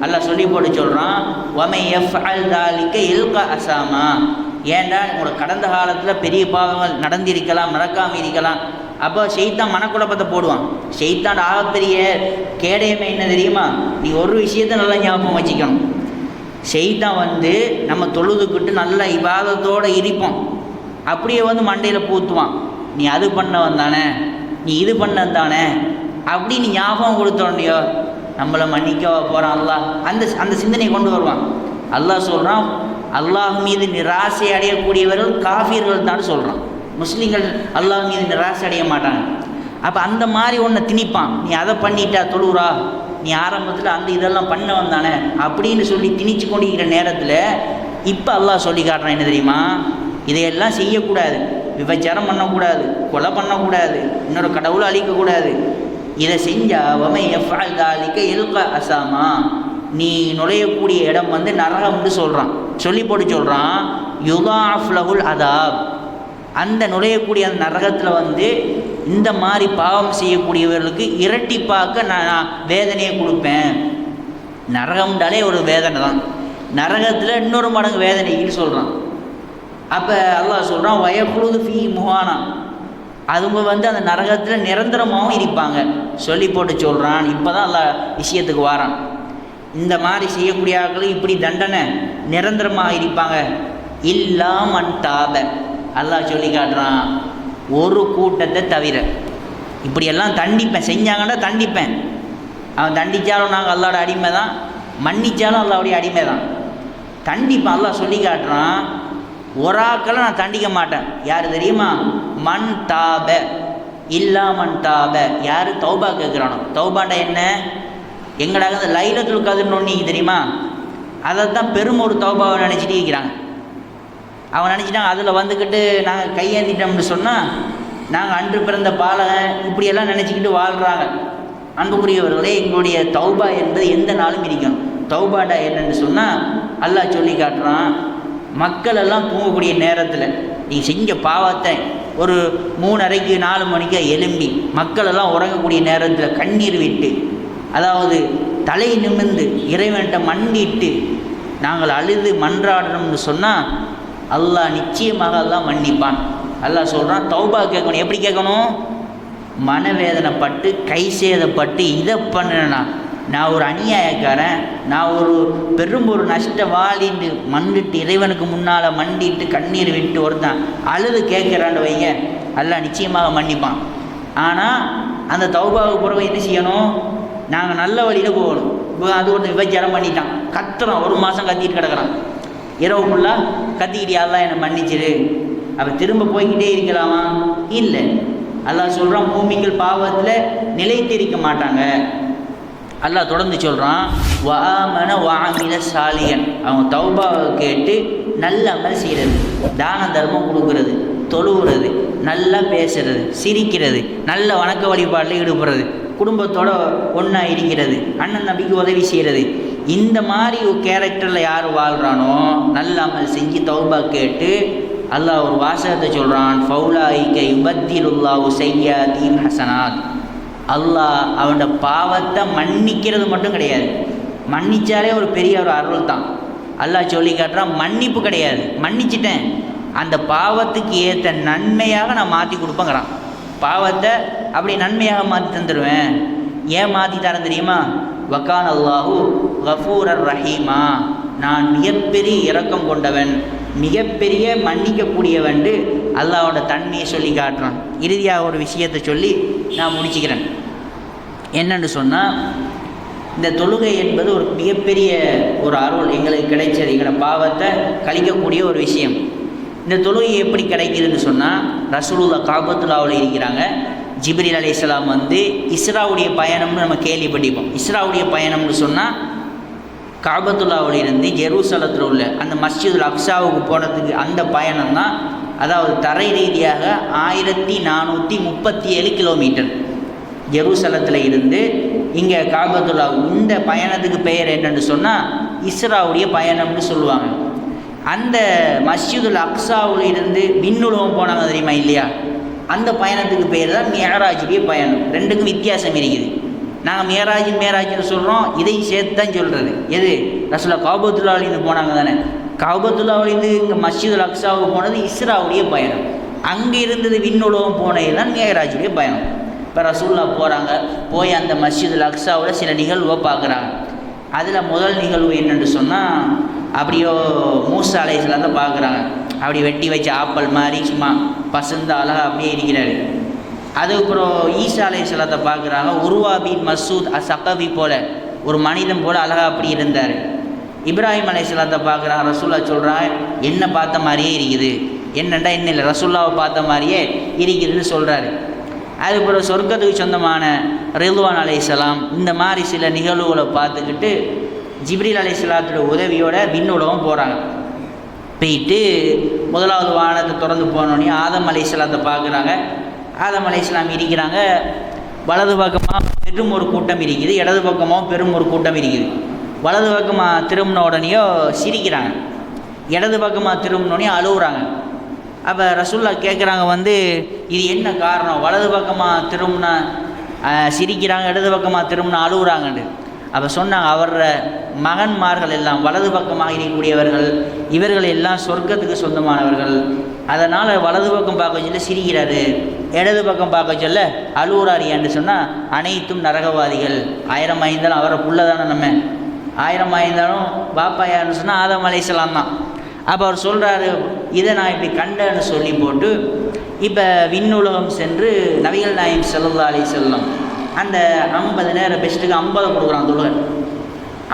அல்லாஹ் சொல்லி போட்டு சொல்கிறான், வமை யஃப்அல் தாலிக இல்கா அசாமா. ஏன்டா உங்களோட கடந்த காலத்தில் பெரிய பாவங்கள் நடந்திருக்கலாம், நடக்காமல் இருக்கலாம். அப்போ ஷைத்தான் மனக்குழப்பத்தை போடுவான். ஷைத்தான் ஆகப்பெரிய கேடயமே என்ன தெரியுமா? நீ ஒரு விஷயத்தை நல்லா ஞாபகம் வச்சுக்கணும். ஷைத்தான் நம்ம தொழுதுக்கிட்டு நல்ல இபாதத்தோடு இருப்போம், அப்படியே மண்டையில் பூத்துவான். நீ அது பண்ணவன் தானே, நீ இது பண்ணவன் தானே அப்படி நீ ஞாபகம் கொடுத்தோன்னையோ நம்மளை மன்னிக்க போகிறான் அல்லாஹ். அந்த சிந்தனையை கொண்டு வருவான். அல்லாஹ் சொல்கிறான், அல்லாஹ் மீது நிராசை அடையக்கூடியவர்கள் காஃபிர்கள் தான் சொல்கிறான். முஸ்லீம்கள் அல்லாஹ் மீது நிராசை அடைய மாட்டாங்க. அப்போ அந்த மாதிரி ஒன்றை திணிப்பான். நீ அதை பண்ணிட்டா தொழுறா, நீ ஆரம்பத்தில் அந்த இதெல்லாம் பண்ண வந்தானே அப்படின்னு சொல்லி திணிச்சு கொண்டிருக்கிற நேரத்தில் இப்போ அல்லாஹ் சொல்லி காட்டுறான் என்ன தெரியுமா? இதையெல்லாம் செய்யக்கூடாது. விபச்சாரம் பண்ணக்கூடாது, கொலை பண்ணக்கூடாது, இன்னொரு கடவுளை அழிக்கக்கூடாது. இதை செஞ்சா வமை எஃப்அல் தாலிக இல்கா அசாமா, நீ நுழையக்கூடிய இடம் நரகம்னு சொல்கிறான். சொல்லி போட்டு சொல்கிறான், யுதாஃப் லஹுல் அதாப், அந்த நுழையக்கூடிய அந்த நரகத்தில் இந்த மாதிரி பாவம் செய்யக்கூடியவர்களுக்கு இரட்டிப்பாக்க நான் வேதனையை கொடுப்பேன். நரகம்டாலே ஒரு வேதனை தான், நரகத்தில் இன்னொரு மடங்கு வேதனைன்னு சொல்கிறான். அப்போ அல்லாஹ் சொல்கிறான், வயக்குழுது ஃபீ முஹானா, அதுங்க அந்த நரகத்தில் நிரந்தரமாகவும் இருப்பாங்க. சொல்லி போட்டு சொல்கிறான். இப்போ தான் அல்லாஹ் விஷயத்துக்கு வாரான். இந்த மாதிரி செய்யக்கூடிய ஆட்களும் இப்படி தண்டனை நிரந்தரமாக இருப்பாங்க. இல்லாமன் தாப, அல்லாஹ் சொல்லி காட்டுறான், ஒரு கூட்டத்தை தவிர. இப்படியெல்லாம் தண்டிப்பேன், செஞ்சாங்கன்னா தண்டிப்பேன். அவன் தண்டித்தாலும் நாங்கள் அல்லாவோட அடிமை தான், மன்னித்தாலும் அல்லாவுடைய அடிமை தான். தண்டிப்பேன். அல்லாஹ் சொல்லி காட்டுறான், ஒரு ஆக்களை நான் தண்டிக்க மாட்டேன். யார் தெரியுமா? மன் தாப, இல்லாமன் தாப, யார் தௌபா கேட்குறானோ. தௌபாண்டா என்ன? எங்கடாக இந்த லைலத்துல் கத்ர் நோன்னிக்கு தெரியுமா? அதை தான் பெரும் ஒரு தௌபாவை நினச்சிட்டு இருக்கிறாங்க. அவன் நினச்சிட்டாங்க அதில் நாங்கள் கையேந்திட்டோம்னு சொன்னால் நாங்கள் அன்று பிறந்த பாலகன் இப்படியெல்லாம் நினச்சிக்கிட்டு வாழ்கிறாங்க. அன்புக்குரியவர்களே, எங்களுடைய தௌபா என்பது எந்த நாளும் இருக்கணும். தௌபாண்டா என்னன்னு சொன்னால் அல்லாஹ் சொல்லி காட்டுறான், மக்கள் எல்லாம் தூங்கக்கூடிய நேரத்தில் நீ செஞ்ச பாவத்தை ஒரு 3:30 4 மணிக்கு எழும்பி மக்கள் எல்லாம் உறங்கக்கூடிய நேரத்தில் கண்ணீர் விட்டு, அதாவது தலை நிமிர்ந்து இறைவன்கிட்ட மண்டிட்டு நாங்கள் அழுது மன்றாடணும்னு சொன்னால் அல்லாஹ் நிச்சயமாக அல்லாஹ் மன்னிப்பான். அல்லாஹ் சொல்கிறான், தௌபா கேட்கணும். எப்படி கேட்கணும்? மனவேதனைப்பட்டு கை சேதப்பட்டு இதை பண்ணினா நான் ஒரு அநியாயக்காரன், நான் ஒரு நஷ்டவாளின்னு மண்டிட்டு இறைவனுக்கு முன்னால் மண்டிட்டு கண்ணீர் விட்டு ஒருத்தன் அழுது கேட்குறான்னு வைங்க, அல்லாஹ் நிச்சயமாக மன்னிப்பான். ஆனால் அந்த தௌபாவுக்கு பிறகு என்ன செய்யணும்? நாங்கள் நல்ல வழியில் போகணும். அது ஒருத்தன் விபச்சாரம் பண்ணிட்டான், கத்துறான், 1 மாதம் கத்திட்டு கிடக்கிறான், இரவு ஃபுல்லாக கத்திக்கிட்டு அல்லாஹ் என்னை மன்னிச்சிரு. அப்போ திரும்ப போய்கிட்டே இருக்கலாமா? இல்லை. அல்லாஹ் சொல்கிறான், மூமின்கள் பாவத்தில் நிலைத்திருக்க மாட்டாங்க. அல்லாஹ் தொடர்ந்து சொல்கிறான், வஆமன வஅமில சாலிஹன், அவங்க தௌபாவை கேட்டு நல்ல அமல் செய்கிறது, தான தர்மம் கொடுக்கறது, தொழுகிறது, நல்லா பேசுறது, சிரிக்கிறது, நல்ல வணக்க வழிபாட்டில் ஈடுபடுறது, குடும்பத்தோடு ஒன்றா இருக்கிறது, அண்ணன் நம்பிக்கை உதவி செய்கிறது. இந்த மாதிரி ஒரு கேரக்டரில் யார் வாழ்கிறானோ, நல்ல அமல் செஞ்சு தௌபா கேட்டு அல்லாஹ் ஒரு வாசகத்தை சொல்கிறான், ஃபௌலாயிக யுபத்திலுல்லாஹு ஸய்யாதீன் ஹஸனாத், அல்லாஹ் அவனோட பாவத்தை மன்னிக்கிறது மட்டும் கிடையாது, மன்னிச்சாலே ஒரு பெரிய ஒரு அருள் தான். அல்லாஹ் சொல்லி காட்டுறான், மன்னிப்பு கிடையாது, மன்னிச்சிட்டேன், அந்த பாவத்துக்கு ஏற்ற நன்மையாக நான் மாற்றி கொடுப்பேங்கிறான். பாவத்தை அப்படி நன்மையாக மாற்றி தந்துடுவேன். ஏன் மாற்றி தரேன் தெரியுமா? வக்கான் அல்லாஹு கஃபூரர் ரஹீமா, நான் மிகப்பெரிய இரக்கம் கொண்டவன், மிகப்பெரிய மன்னிக்கக்கூடியவன் அல்லாஹோட தன்மையை சொல்லி காட்டுறான். இறுதியாக ஒரு விஷயத்தை சொல்லி நான் முடிச்சுக்கிறேன். என்னென்னு சொன்னால், இந்த தொழுகை என்பது ஒரு மிகப்பெரிய ஒரு அருள் எங்களுக்கு கிடைச்சது, எங்களோட பாவத்தை கழிக்கக்கூடிய ஒரு விஷயம். இந்த தொழுகை எப்படி கிடைக்குதுன்னு சொன்னால், ரசூலுல்லாஹ் காபத்துல்லாவில் இருக்கிறாங்க. ஜிப்ரீல் அலைஹிஸ்ஸலாம் இஸ்ராவுடைய பயணம்னு நம்ம கேள்விப்பட்டிருப்போம். இஸ்ராவுடைய பயணம்னு சொன்னால் காபத்துல்லாவில் இருந்து ஜெருசலத்தில் உள்ள அந்த மஸ்ஜிதுல் அக்ஸாவுக்கு போனதுக்கு அந்த பயணம் தான். அதாவது தரை ரீதியாக 1437 கிலோமீட்டர் ஜெருசலத்தில் இருந்து இங்கே காபத்துல்லா. இந்த பயணத்துக்கு பெயர் என்னென்னு சொன்னால் இஸ்ராவுடைய பயணம்னு சொல்லுவாங்க. அந்த மஸ்ஜிதுல் அக்ஸாவில் இருந்து விண்ணுலகம் போனாங்க தெரியுமா இல்லையா, அந்த பயணத்துக்கு பேர் தான் மியராஜுடைய பயணம். ரெண்டுக்கும் வித்தியாசம் இருக்குது. நாங்கள் மேராஜ்னு சொல்கிறோம், இதையும் சேர்த்து தான் சொல்கிறது. எது ரசூலுல்லாஹ் காபத்துல்லாவிலேருந்து போனாங்க தானே, காபத்துல்லாவிலேருந்து இங்கே மஸ்ஜிதுல் அக்ஸாவுக்கு போனது இஸ்ராவுடைய பயணம். அங்கே இருந்தது விண்ணுலகம் போனது தான் மியராஜுடைய பயணம். இப்போ ரசூலுல்லாஹ் போகிறாங்க, போய் அந்த மஸ்ஜிதுல் அக்ஸாவில் சில நிகழ்வை பார்க்குறாங்க. அதில் முதல் நிகழ்வு என்னென்னு சொன்னால், அப்படியோ மூசா அலைஹிஸ்ஸலாத்தை பார்க்குறாங்க. அப்படி வெட்டி வச்ச ஆப்பல் மாதிரி சும்மா பசந்த அழகாக அப்படியே இருக்கிறாரு. அதுக்கப்புறம் ஈசா அலைஹிஸ்ஸலாத்தை பார்க்குறாங்க. உருவா பின் மசூத் சகவி போல் ஒரு மனிதன் போல் அழகாக அப்படி இருந்தார். இப்ராஹிம் அலைஹிஸ்ஸலாத்தை பார்க்குறாங்க. ரசூலுல்லாஹ் சொல்கிறாங்க, என்ன பார்த்த மாதிரியே இருக்குது. என்னென்னா என்ன இல்லை, ரசூலுல்லாவை பார்த்த மாதிரியே இருக்குதுன்னு சொல்கிறாரு. அதுக்கப்புறம் சொர்க்கத்துக்கு சொந்தமான ரிதுவான் அலைஹிஸ்ஸலாம் இந்த மாதிரி சில நிகழ்வுகளை பார்த்துக்கிட்டு ஜிப்ரீல் அலைஹிஸ்ஸலாத்தோட உதவியோட விண்ணுலகம் போகிறாங்க. போயிட்டு முதலாவது வானத்தை திறந்து போனோடனே ஆதம் அலைஹிஸ்ஸலாத்தை பார்க்குறாங்க. ஆதம் அலைஹிஸ்ஸலாம் இருக்கிறாங்க. வலது பக்கமாக பெரும் ஒரு கூட்டம் இருக்குது, இடது பக்கமாக பெரும் ஒரு கூட்டம் இருக்குது. வலது பக்கமாக திரும்பின உடனேயோ சிரிக்கிறாங்க, இடது பக்கமாக திரும்பினோடனே அழுகுறாங்க. அப்போ ரசூலுல்லாஹ் கேட்குறாங்க, இது என்ன காரணம், வலது பக்கமாக திரும்பினா சிரிக்கிறாங்க, இடது பக்கமாக திரும்பினா அழுகுறாங்கன்னு. அப்போ சொன்னாங்க, அவர மகன்மார்கள் எல்லாம் வலது பக்கமாக இருக்கக்கூடியவர்கள், இவர்கள் எல்லாம் சொர்க்கத்துக்கு சொந்தமானவர்கள். அதனால் வலது பக்கம் பார்க்க சொல்ல சிரிக்கிறாரு, இடது பக்கம் பார்க்க சொல்ல அழுகுறாரு என்று சொன்னால் அனைத்தும் நரகவாதிகள். 1000 ஆயிருந்தாலும் அவரை புள்ள தானே, நம்ம 1000 ஆயிருந்தாலும் பாப்பா யாருன்னு சொன்னால் ஆதம் அலைஹிஸ்ஸலாம் தான். அப்போ அவர் சொல்கிறாரு, இதை நான் இப்படி கண்டேன்னு சொல்லி போட்டு இப்போ விண்ணுலகம் சென்று நபிகள் நாயகம் ஸல்லல்லாஹு அலைஹி வஸல்லம் அந்த 50 நேரம் பெஸ்ட்டுக்கு 50 கொடுக்குறான் தொழுகை.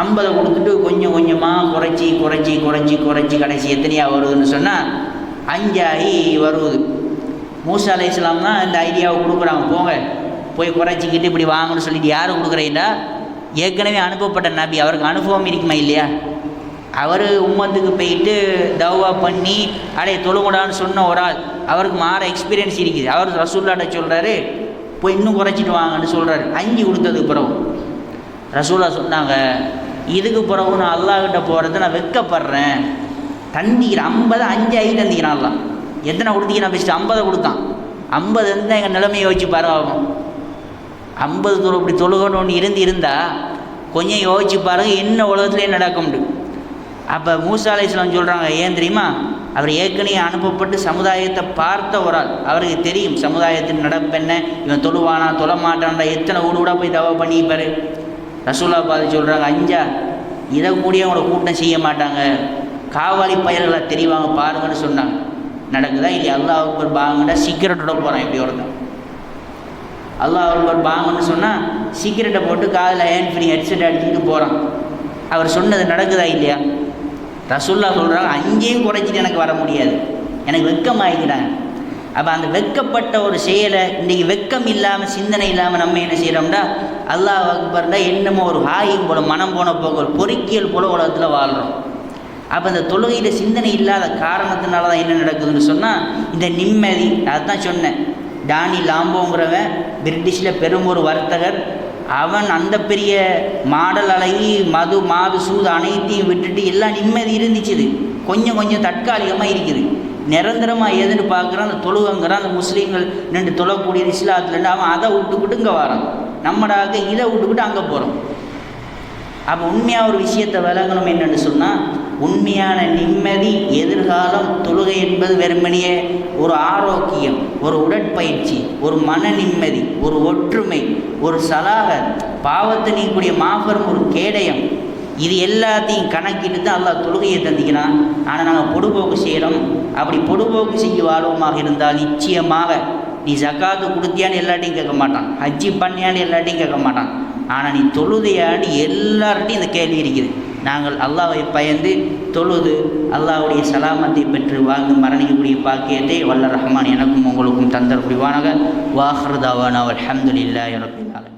50 கொடுத்துட்டு கொஞ்சம் கொஞ்சமாக குறைச்சி கடைசி எத்தனையாக வருதுன்னு சொன்னால் 5 ஆகி வருவது. மூசா அலைஹிஸ்ஸலாம் தான் இந்த ஐடியாவை கொடுக்குறாங்க, போங்க போய் குறைச்சிக்கிட்டு இப்படி வாங்கன்னு சொல்லிட்டு. யார் கொடுக்குறீங்களா, ஏற்கனவே அனுப்பப்பட்ட நபி, அவருக்கு அனுபவம் இருக்குமா இல்லையா, அவர் உம்மத்துக்கு போயிட்டு தவா பண்ணி தொழுகுடான்னு சொன்ன ஒரு ஆள், அவருக்கு மாற எக்ஸ்பீரியன்ஸ் இருக்குது. அவர் ரசூலுல்லாஹ்ட்ட சொல்கிறாரு, போய் இன்னும் குறைச்சிட்டு வாங்கன்னு சொல்கிறாரு. 5 கொடுத்ததுக்கு பிறகு ரசூலுல்லாஹ் சொன்னாங்க, இதுக்கு பிறகு நான் அல்லாஹ்கிட்ட போகிறது நான் வெட்கப்படுறேன், தந்திக்கிறேன். 50 5 ஆகி தந்திக்கிறான். அல்லாஹ் எத்தனை கொடுத்தீங்கன்னா பெஸ்ட்டு 50 கொடுத்தான். 50 இருந்தால் எங்கள் நிலைமையை யோசிச்சு பாருங்க. 50 இப்படி தொழுகணும்னு இருந்தால் கொஞ்சம் யோசிச்சு பாருங்கள், என்ன உலகத்துலேயே நடக்க முடியும். அப்போ மூசா அலைஹிஸ்ஸலாம் சொல்கிறாங்க, ஏன் தெரியுமா, அவர் ஏற்கனவே அனுப்பப்பட்டு சமுதாயத்தை பார்த்த ஒரு ஆள், அவருக்கு தெரியும் சமுதாயத்தின் நடப்பென்ன, இவன் தொழுவானா தொழ மாட்டான்டா, எத்தனை ஊடாக போய் தவா பண்ணிப்பார். ரசூலுல்லாஹ் பார்த்து சொல்கிறாங்க, 5 இதை கூடிய அவங்கள கூட்டம் செய்ய மாட்டாங்க, காவாலி பயல்களை தெரிவாங்க பாருங்கன்னு சொன்னாங்க. நடக்குதா இல்லையா, அல்லாஹ் அக்பர் பாங்கண்டா சிகரெட்டோட போகிறான். இப்படி ஒருத்தன் அல்லாஹ் அக்பர் பாங்கன்னு சொன்னால் சிகரெட்டை போட்டு காதில் ஹேண்ட் ஃப்ரீ ஹெட்செட் அடிச்சுட்டு போகிறான். அவர் சொன்னது நடக்குதா இல்லையா. ரசூலுல்லாஹ் சொல்கிறாங்க, 5 குறைச்சிட்டு எனக்கு வர முடியாது, எனக்கு வெட்கமாகிக்கிறாங்க. அப்போ அந்த வெட்கப்பட்ட ஒரு செயலை இன்றைக்கி வெட்கம் இல்லாமல் சிந்தனை இல்லாமல் நம்ம என்ன செய்கிறோம்னா, அல்லாஹ் அக்பர்னா என்னமோ ஒரு ஹாயும் போல மனம் போன போக ஒரு பொறுக்கியல் போல உலகத்தில் வாழ்கிறோம். அப்போ இந்த தொழுகையில் சிந்தனை இல்லாத காரணத்தினால தான் என்ன நடக்குதுன்னு சொன்னால் இந்த நிம்மதி. அதுதான் சொன்னேன், டானி லாம்போங்கிறவன் பிரிட்டிஷில் பெரும் ஒரு வர்த்தகர். அவன் அந்த பெரிய மாடல் அழகி மாது சூது அனைத்தையும் விட்டுட்டு எல்லாம் நிம்மதி இருந்துச்சு. கொஞ்சம் தற்காலிகமாக இருக்குது, நிரந்தரமாக எதுன்னு பார்க்குறான். அந்த தொழுகங்கிறான், அந்த முஸ்லீம்கள் நின்று தொழக்கூடிய இஸ்லாத்துலேருந்து அவன் அதை விட்டுக்கிட்டு இங்கே வரான், நம்மடாக இதை விட்டுக்கிட்டு அங்கே போகிறோம். அப்போ உண்மையாக ஒரு விஷயத்தை விளங்கணும் என்னென்னு சொன்னால், உண்மையான நிம்மதி எதிர்காலம் தொழுகை என்பது வெறுமனையே ஒரு ஆரோக்கியம், ஒரு உடற்பயிற்சி, ஒரு மன நிம்மதி, ஒரு ஒற்றுமை, ஒரு சலாக, பாவத்தை நீக்கக்கூடிய மாபெரும் ஒரு கேடயம். இது எல்லாத்தையும் கணக்கிட்டு தான் அல்லாஹ் தொழுகையை தந்திக்கிறான். ஆனால் நாங்கள் பொடுபோக்கு செய்கிறோம். அப்படி பொடுபோக்கு செய்ய வாழ்வமாக இருந்தால் நிச்சயமாக நீ ஜக்காத்து கொடுத்தியான்னு எல்லாட்டையும் கேட்க மாட்டான், ஹஜ்ஜி பண்ணியான்னு எல்லாட்டையும் கேட்க மாட்டான். ஆனால் நீ தொழுதையான்னு எல்லார்ட்டையும் இந்த கேள்வி இருக்குது. நாங்கள் அல்லாஹ்வை பயந்து தொழுது அல்லாஹ்வுடைய சலாமத்தை பெற்று வாழ்ந்து மரணிக்கக்கூடிய பாக்கியத்தை வல்ல ரஹ்மான் எனக்கும் உங்களுக்கும் தந்தர் புரிவானாக. வாஹிரு தாவானா அல்ஹம்துலில்லாஹி ரப்பில் ஆலமீன்.